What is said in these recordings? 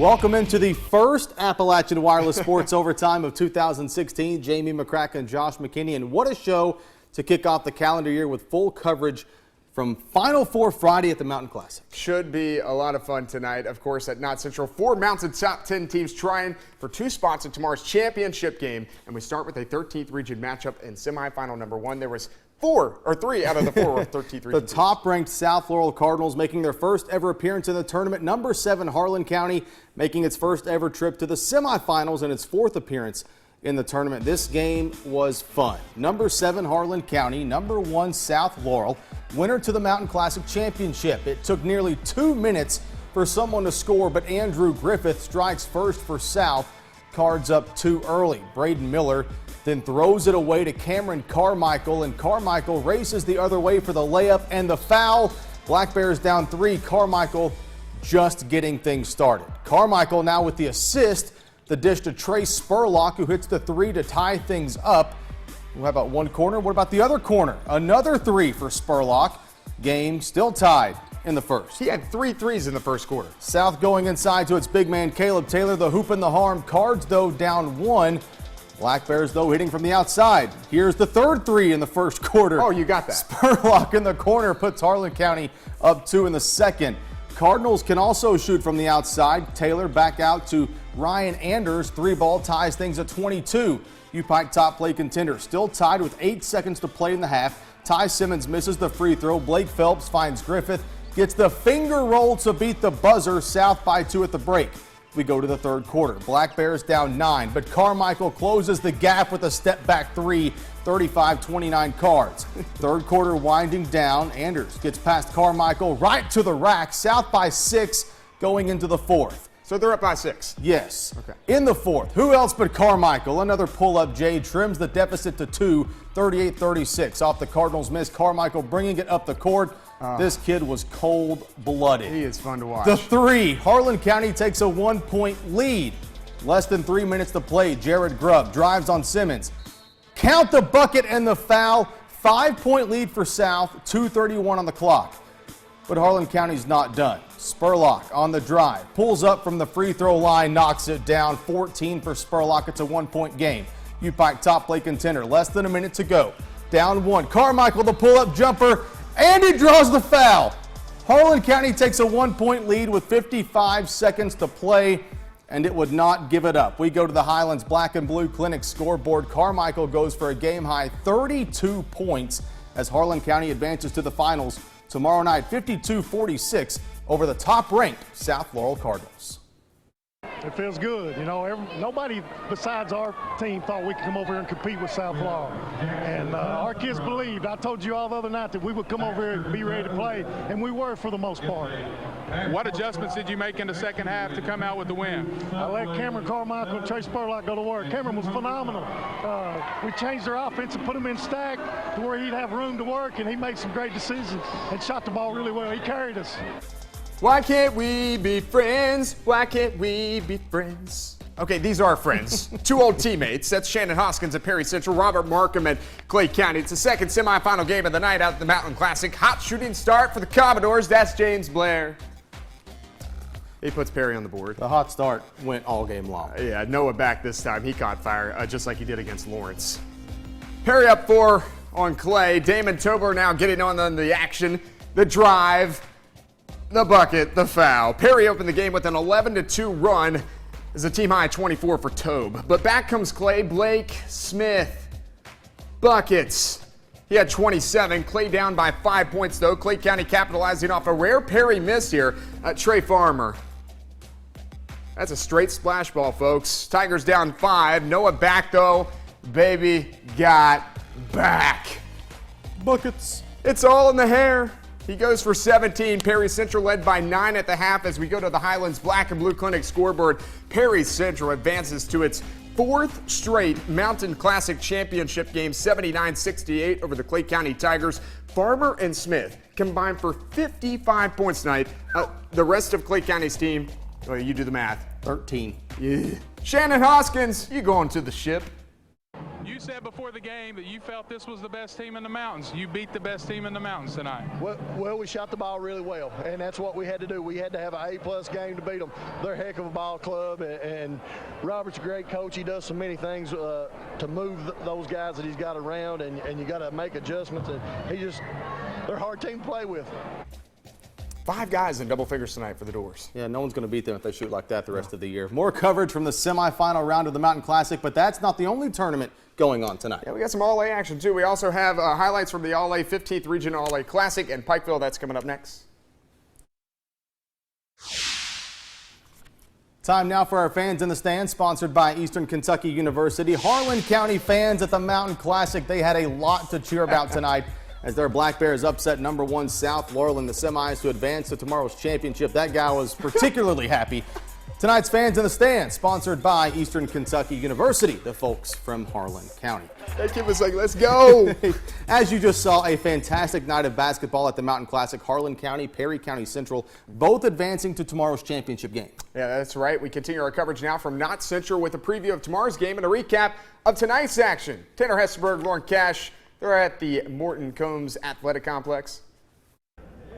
Welcome into the first Appalachian Wireless Sports Overtime of 2016. Jamie McCracken and Josh McKinney, and what a show to kick off the calendar year with full coverage from Final Four Friday at the Mountain Classic. Should be a lot of fun tonight. Of course, at Knott Central, 4 Mountain top 10 teams trying for 2 spots in tomorrow's championship game. And we start with a 13th region matchup in semifinal number 1. There was 3 out of the 4 were 13th region. The top-ranked South Laurel Cardinals making their first ever appearance in the tournament. Number 7 Harlan County making its first ever trip to the semifinals and its 4th appearance in the tournament. This game was fun. Number 7 Harlan County, number 1 South Laurel, winner to the Mountain Classic Championship. It took nearly 2 minutes for someone to score, but Andrew Griffith strikes first for South. Cards up too early. Braden Miller then throws it away to Cameron Carmichael, and Carmichael races the other way for the layup and the foul. Black Bears down 3. Carmichael just getting things started. Carmichael now with the assist. The dish to Trey Spurlock, who hits the 3 to tie things up. How about one corner? What about the other corner? Another 3 for Spurlock. Game still tied in the first. He had 3 threes in the first quarter. South going inside to its big man Caleb Taylor. The hoop and the harm. Cards though down 1. Black Bears though hitting from the outside. Here's the 3rd 3 in the first quarter. Oh, you got that. Spurlock in the corner puts Harlan County up 2 in the second. Cardinals can also shoot from the outside. Taylor back out to Ryan Anders. 3-ball ties things at 22. U-Pike top play contender still tied with 8 seconds to play in the half. Ty Simmons misses the free throw. Blake Phelps finds Griffith. Gets the finger roll to beat the buzzer. South by 2 at the break. We go to the 3rd quarter. Black Bears down 9, but Carmichael closes the gap with a step back 3, 35-29 Cards. 3rd quarter winding down. Anders gets past Carmichael right to the rack. South by 6 going into the 4th. So they're up by 6? Yes. Okay. In the 4th, who else but Carmichael? Another pull-up J trims the deficit to 2, 38-36. Off the Cardinals miss. Carmichael bringing it up the court. This kid was cold-blooded. He is fun to watch. The 3, Harlan County takes a 1-point lead. Less than 3 minutes to play. Jared Grubb drives on Simmons. Count the bucket and the foul. 5-point lead for South, 2:31 on the clock. But Harlan County's not done. Spurlock on the drive. Pulls up from the free throw line, knocks it down. 14 for Spurlock. It's a 1-point game. U-Pike top play contender. Less than a minute to go. Down 1. Carmichael, the pull-up jumper. And he draws the foul. Harlan County takes a 1-point lead with 55 seconds to play, and it would not give it up. We go to the Highlands Black and Blue Clinic scoreboard. Carmichael goes for a game-high 32 points as Harlan County advances to the finals tomorrow night, 52-46 over the top-ranked South Laurel Cardinals. It feels good. You know, nobody besides our team thought we could come over here and compete with South Laurel. And our kids believed. I told you all the other night that we would come over here and be ready to play, and we were for the most part. What adjustments did you make in the second half to come out with the win? I let Cameron Carmichael and Trey Spurlock go to work. Cameron was phenomenal. We changed their offense and put him in stack to where he'd have room to work, and he made some great decisions and shot the ball really well. He carried us. Why can't we be friends? Why can't we be friends? Okay, these are our friends. 2 old teammates. That's Shannon Hoskins at Perry Central, Robert Markham at Clay County. It's the second semifinal game of the night out at the Mountain Classic. Hot shooting start for the Commodores. That's James Blair. He puts Perry on the board. The hot start went all game long. Yeah, Noah back this time. He caught fire just like he did against Lawrence. Perry up 4 on Clay. Damon Tobler now getting on the action. The drive. The bucket, the foul. Perry opened the game with an 11-2 run as a team-high 24 for Tobe. But back comes Clay. Blake Smith. Buckets. He had 27. Clay down by 5 points, though. Clay County capitalizing off a rare Perry miss here. Trey Farmer. That's a straight splash ball, folks. Tigers down 5. Noah back, though. Baby got back. Buckets. It's all in the hair. He goes for 17. Perry Central led by 9 at the half as we go to the Highlands Black and Blue Clinic scoreboard. Perry Central advances to its 4th straight Mountain Classic Championship game, 79-68 over the Clay County Tigers. Farmer and Smith combined for 55 points tonight. The rest of Clay County's team, well, you do the math. 13. Yeah. Shannon Hoskins, you going to the ship. You said before the game that you felt this was the best team in the mountains. You beat the best team in the mountains tonight. Well, we shot the ball really well, and that's what we had to do. We had to have an A+ game to beat them. They're a heck of a ball club, and Robert's a great coach. He does so many things to move those guys that he's got around, and you got to make adjustments. And they're a hard team to play with. 5 guys in double figures tonight for the Doors. Yeah, no one's going to beat them if they shoot like that the rest of the year. More coverage from the semifinal round of the Mountain Classic, but that's not the only tournament going on tonight. Yeah, we got some All-A action too. We also have highlights from the All-A 15th Region All-A Classic in Pikeville. That's coming up next. Time now for our Fans in the Stands, sponsored by Eastern Kentucky University. Harlan County fans at the Mountain Classic, they had a lot to cheer about tonight as their Black Bears upset #1 South Laurel in the semis to advance to tomorrow's championship. That guy was particularly happy. Tonight's Fans in the Stands, sponsored by Eastern Kentucky University, the folks from Harlan County. That kid was like, let's go. As you just saw, a fantastic night of basketball at the Mountain Classic. Harlan County, Perry County Central, both advancing to tomorrow's championship game. Yeah, that's right. We continue our coverage now from Not Central with a preview of tomorrow's game and a recap of tonight's action. Tanner Hesterberg, Lauren Cash, they're at the Morton Combs Athletic Complex.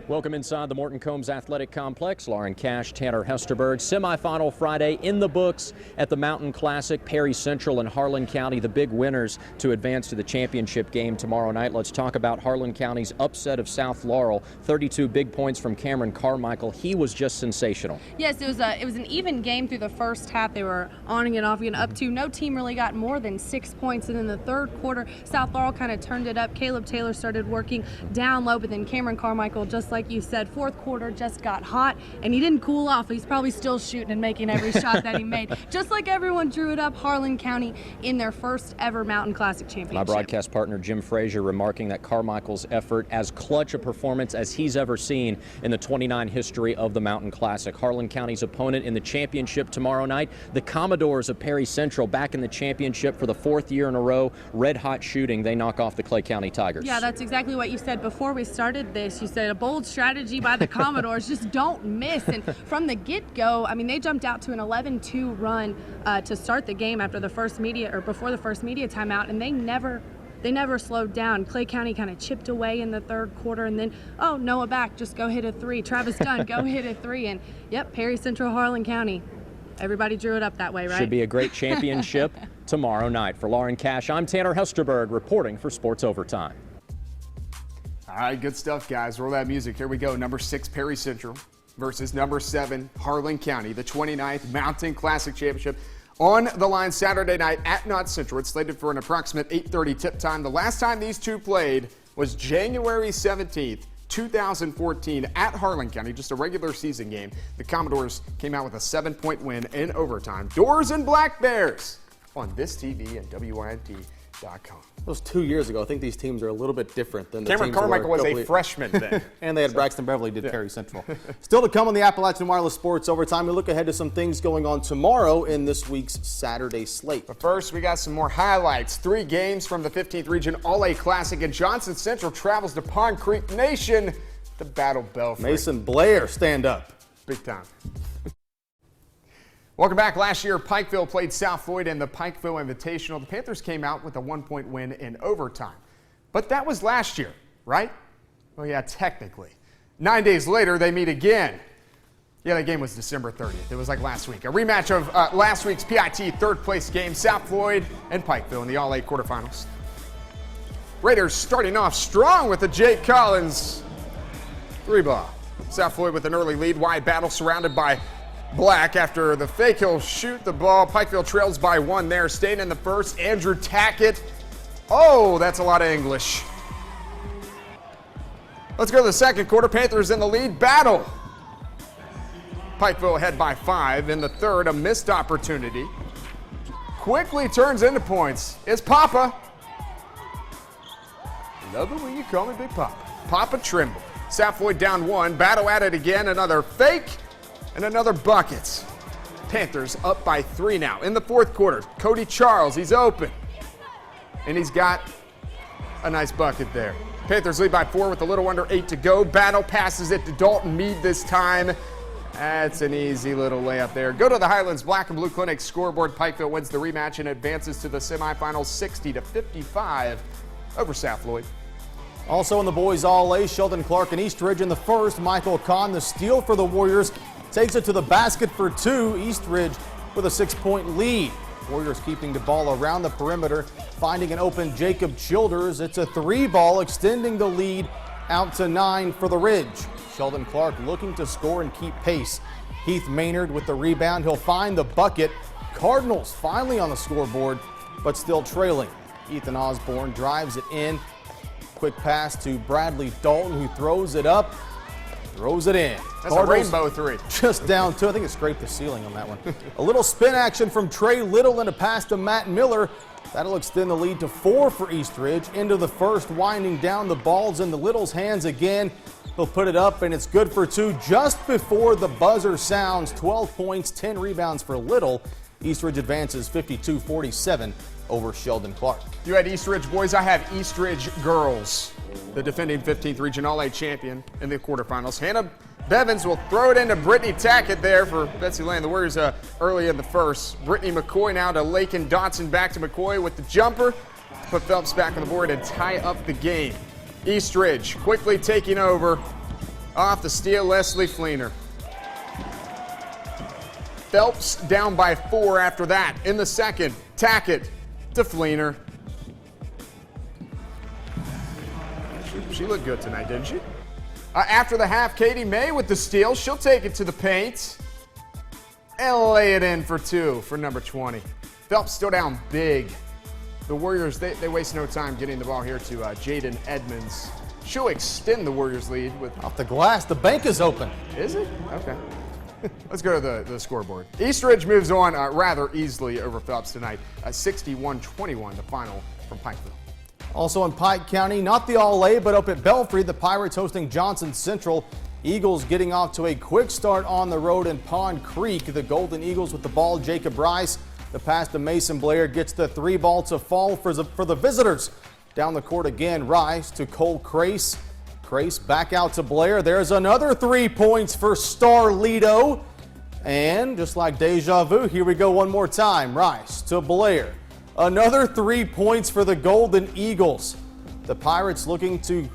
Welcome inside the Morton Combs Athletic Complex. Lauren Cash, Tanner Hesterberg. Semifinal Friday in the books at the Mountain Classic. Perry Central and Harlan County, the big winners to advance to the championship game tomorrow night. Let's talk about Harlan County's upset of South Laurel. 32 big points from Cameron Carmichael. He was just sensational. Yes, it was an even game through the first half. They were on and off and up to. No team really got more than 6 points. And in the third quarter, South Laurel kind of turned it up. Caleb Taylor started working down low, but then Cameron Carmichael, just like you said, fourth quarter just got hot, and he didn't cool off. He's probably still shooting and making every shot that he made. Just like everyone drew it up, Harlan County in their first ever Mountain Classic championship. My broadcast partner Jim Frazier remarking that Carmichael's effort as clutch a performance as he's ever seen in the 29 history of the Mountain Classic. Harlan County's opponent in the championship tomorrow night, the Commodores of Perry Central, back in the championship for the 4th year in a row. Red hot shooting, they knock off the Clay County Tigers. Yeah, that's exactly what you said before we started this. You said a bold strategy by the Commodores, just don't miss. And from the get-go, I mean, they jumped out to an 11-2 run to start the game after the first media, or before the first media timeout, and they never slowed down. Clay County kind of chipped away in the third quarter, and then, oh, Noah back, just go hit a 3. Travis Dunn, go hit a 3. And yep, Perry Central, Harlan County. Everybody drew it up that way, right? Should be a great championship tomorrow night. For Lauren Cash, I'm Tanner Hesterberg reporting for Sports Overtime. All right, good stuff, guys. Roll that music. Here we go. Number 6, Perry Central versus number 7, Harlan County. The 29th Mountain Classic Championship on the line Saturday night at Not Central. It's slated for an approximate 8:30 tip time. The last time these two played was January 17th, 2014 at Harlan County, just a regular season game. The Commodores came out with a 7-point win in overtime. Doors and Black Bears on this TV and WYMT.com. That was 2 years ago. I think these teams are a little bit different than the Cameron teams Carmichael was a freshman then. And they had Braxton Beverly did Perry Central. Still to come on the Appalachian Wireless Sports Overtime. We look ahead to some things going on tomorrow in this week's Saturday slate. But first, we got some more highlights. 3 games from the 15th Region All-A Classic, and Johnson Central travels to Pond Creek Nation to battle Belfry. Mason Blair, stand up. Big time. Welcome back. Last year, Pikeville played South Floyd in the Pikeville Invitational. The Panthers came out with a 1-point win in overtime. But that was last year, right? Well, yeah, technically. 9 days later, they meet again. Yeah, that game was December 30th. It was like last week. A rematch of last week's PIT third-place game, South Floyd and Pikeville in the All-A quarterfinals. Raiders starting off strong with the Jake Collins 3-ball. South Floyd with an early lead. Wide battle surrounded by Black after the fake. He'll shoot the ball. Pikeville trails by 1 there. Staying in the first, Andrew Tackett. Oh, that's a lot of English. Let's go to the second quarter. Panthers in the lead. Battle. Pikeville ahead by 5. In the third, a missed opportunity. Quickly turns into points. It's Papa. Love it when you call me Big Papa. Papa Trimble. South Floyd down 1. Battle at it again. Another fake. And another bucket. Panthers up by 3 now. In the fourth quarter, Cody Charles, he's open. And he's got a nice bucket there. Panthers lead by 4 with a little under 8 to go. Battle passes it to Dalton Mead this time. That's an easy little layup there. Go to the Highlands Black and Blue Clinic scoreboard. Pikeville wins the rematch and advances to the semifinals 60-55 over South Lloyd. Also in the boys all-A, Sheldon Clark and Eastridge in the first. Michael Kahn, the steal for the Warriors, takes it to the basket for two. Eastridge with a 6-point lead. Warriors keeping the ball around the perimeter, finding an open Jacob Childers. It's a 3-ball, extending the lead out to 9 for the Ridge. Sheldon Clark looking to score and keep pace. Heath Maynard with the rebound. He'll find the bucket. Cardinals finally on the scoreboard, but still trailing. Ethan Osborne drives it in. Quick pass to Bradley Dalton, who throws it up, throws it in. That's Cardinals a rainbow three. Just down two. I think it scraped the ceiling on that one. A little spin action from Trey Little and a pass to Matt Miller. That'll extend the lead to 4 for Eastridge. Into the first, winding down. The ball's in the Little's hands again. He'll put it up, and it's good for 2 just before the buzzer sounds. 12 points, 10 rebounds for Little. Eastridge advances 52-47 over Sheldon Clark. You had Eastridge boys, I have Eastridge girls. The defending 15th Region All-A champion in the quarterfinals. Hannah Bevins will throw it into Brittany Tackett there for Betsy Lane. The Warriors early in the first. Brittany McCoy now to Lakin Dotson, back to McCoy with the jumper. Put Phelps back on the board and tie up the game. Eastridge quickly taking over off the steal, Leslie Fleener. Phelps down by 4 after that. In the second, Tackett to Fleener. She looked good tonight, didn't she? After the half, Katie May with the steal. She'll take it to the paint and lay it in for 2 for number 20. Phelps still down big. The Warriors, they waste no time getting the ball here to Jaden Edmonds. She'll extend the Warriors' lead with... Off the glass, the bank is open. Is it? Okay. Let's go to the scoreboard. Eastridge moves on rather easily over Phelps tonight. 61-21, the final from Pikeville. Also in Pike County, not the All-A, but up at Belfry, the Pirates hosting Johnson Central. Eagles getting off to a quick start on the road in Pond Creek. The Golden Eagles with the ball, Jacob Rice. The pass to Mason Blair gets the 3-ball to fall for the visitors. Down the court again, Rice to Cole Crace. Crace back out to Blair. There's another 3 points for Starlito. And just like deja vu, here we go one more time. Rice to Blair. Another 3 points for the Golden Eagles. The Pirates looking to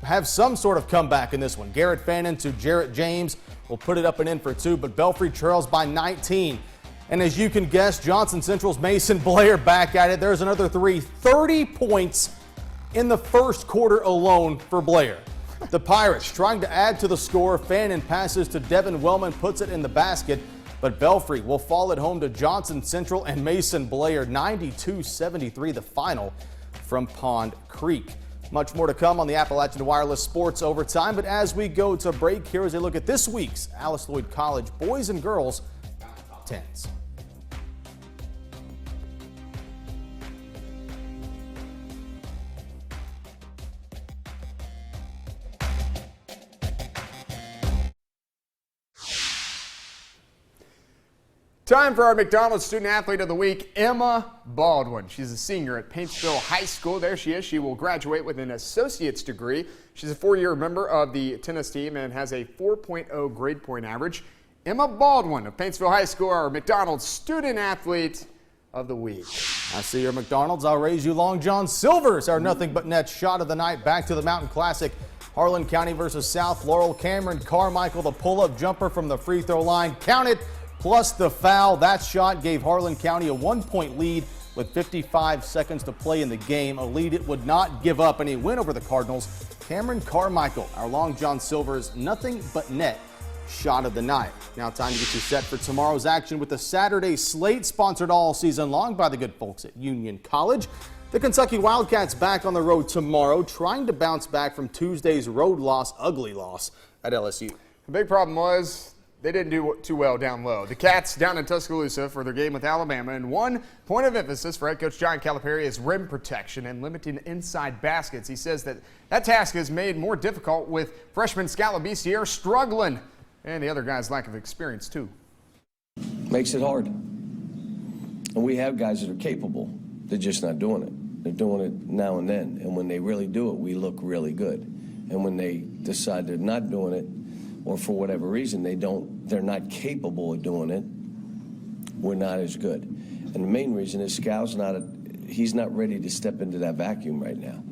have some sort of comeback in this one. Garrett Fannin to Jarrett James will put it up and in for 2, but Belfry trails by 19. And as you can guess, Johnson Central's Mason Blair back at it. There's another 3. 30 points in the first quarter alone for Blair. The Pirates trying to add to the score. Fannin passes to Devin Wellman, puts it in the basket. But Belfry will fall at home to Johnson Central and Mason Blair. 92-73 the final from Pond Creek. Much more to come on the Appalachian Wireless Sports Overtime. But as we go to break, here is a look at this week's Alice Lloyd College boys and girls top 10s. Time for our McDonald's Student Athlete of the Week, Emma Baldwin. She's a senior at Paintsville High School. There she is. She will graduate with an associate's degree. She's a 4-year member of the tennis team and has a 4.0 grade point average. Emma Baldwin of Paintsville High School, our McDonald's Student Athlete of the Week. I see your McDonald's. I'll raise you Long John Silver's, our nothing but net shot of the night. Back to the Mountain Classic. Harlan County versus South Laurel. Cameron Carmichael, the pull-up jumper from the free throw line. Count it. Plus the foul. That shot gave Harlan County a 1-point lead with 55 seconds to play in the game. A lead it would not give up, and a win over the Cardinals. Cameron Carmichael, our Long John Silver's nothing but net shot of the night. Now time to get you set for tomorrow's action with the Saturday slate, sponsored all season long by the good folks at Union College. The Kentucky Wildcats back on the road tomorrow, trying to bounce back from Tuesday's road loss, ugly loss at LSU. The big problem was they didn't do too well down low. The Cats down in Tuscaloosa for their game with Alabama, and one point of emphasis for head coach John Calipari is rim protection and limiting inside baskets. He says that task is made more difficult with freshman Scalabiciere struggling, and the other guy's lack of experience too. Makes it hard. And we have guys that are capable. They're just not doing it. They're doing it now and then, and when they really do it, we look really good. And when they decide they're not doing it, or for whatever reason they're not capable of doing it, we're not as good. And the main reason is Scal's he's not ready to step into that vacuum right now.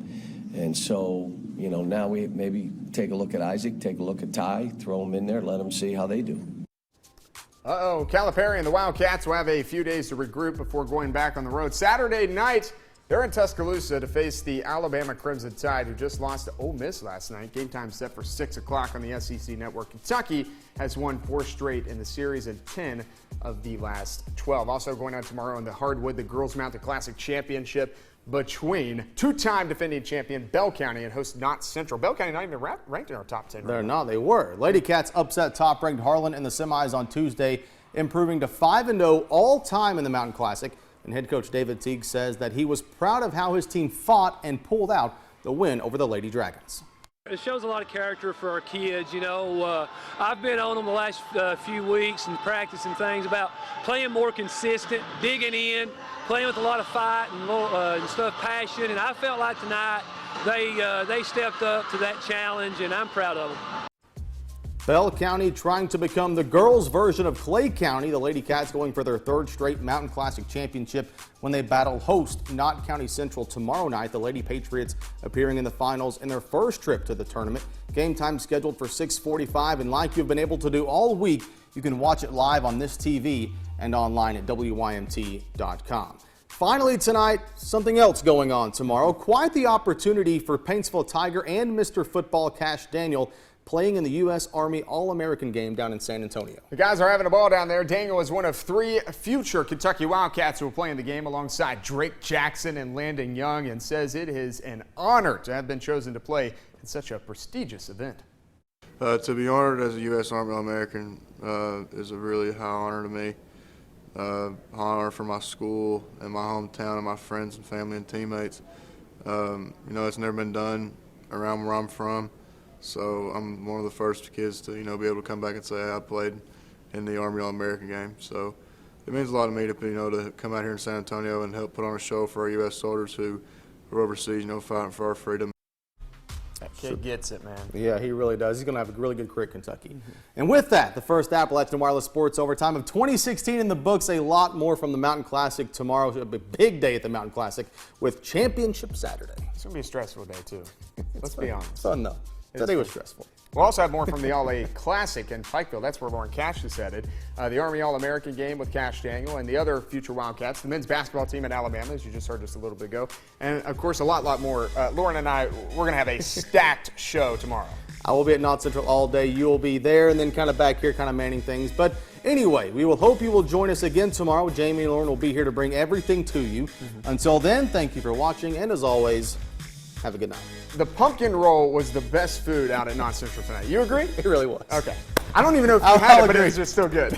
And so, you know, now we maybe take a look at Isaac, take a look at Ty, throw them in there, let them see how they do. Calipari and the Wildcats will have a few days to regroup before going back on the road. Saturday night, they're in Tuscaloosa to face the Alabama Crimson Tide, who just lost to Ole Miss last night. Game time set for 6 o'clock on the SEC Network. Kentucky has won 4 straight in the series and 10 of the last 12. Also going on tomorrow in the hardwood, the Girls Mountain Classic Championship between two-time defending champion Bell County and host Knott Central. Bell County not even ranked in our top 10. They're not. They were. Lady Cats upset top-ranked Harlan in the semis on Tuesday, improving to 5-0 all-time in the Mountain Classic. And head coach David Teague says that he was proud of how his team fought and pulled out the win over the Lady Dragons. It shows a lot of character for our kids. You know, I've been on them the last few weeks and practicing things about playing more consistent, digging in, playing with a lot of fight and stuff, passion. And I felt like tonight they stepped up to that challenge, and I'm proud of them. Bell County trying to become the girls' version of Clay County. The Lady Cats going for their 3rd straight Mountain Classic Championship when they battle host Knott County Central tomorrow night. The Lady Patriots appearing in the finals in their first trip to the tournament. Game time scheduled for 6:45, and like you've been able to do all week, you can watch it live on this TV and online at WYMT.com. Finally tonight, something else going on tomorrow. Quite the opportunity for Paintsville Tiger and Mr. Football Cash Daniel playing in the U.S. Army All-American game down in San Antonio. The guys are having a ball down there. Daniel is one of 3 future Kentucky Wildcats who will play in the game alongside Drake Jackson and Landon Young, and says it is an honor to have been chosen to play in such a prestigious event. To be honored as a U.S. Army All-American is a really high honor to me. Honor for my school and my hometown and my friends and family and teammates. You know, it's never been done around where I'm from. So I'm one of the first kids to, you know, be able to come back and say, hey, I played in the Army All-American game. So it means a lot to me to, you know, to come out here in San Antonio and help put on a show for our U.S. soldiers who are overseas, you know, fighting for our freedom. That kid gets it, man. Yeah, he really does. He's going to have a really good career at Kentucky. And with that, the first Appalachian Wireless Sports Overtime of 2016 in the books. A lot more from the Mountain Classic tomorrow. A big day at the Mountain Classic with Championship Saturday. It's going to be a stressful day, too. Let's be honest. Fun, though. Today was stressful. We'll also have more from the All-A Classic in Pikeville. That's where Lauren Cash is headed. The Army All-American game with Cash Daniel and the other future Wildcats. The men's basketball team at Alabama, as you just heard just a little bit ago. And, of course, a lot more. Lauren and I, we're going to have a stacked show tomorrow. I will be at Knott Central all day. You'll be there and then kind of back here kind of manning things. But anyway, we will hope you will join us again tomorrow. Jamie and Lauren will be here to bring everything to you. Until then, thank you for watching. And as always, have a good night. The pumpkin roll was the best food out at Knott Central tonight. You agree? It really was. Okay. I don't even know if you had it, but it was just still good.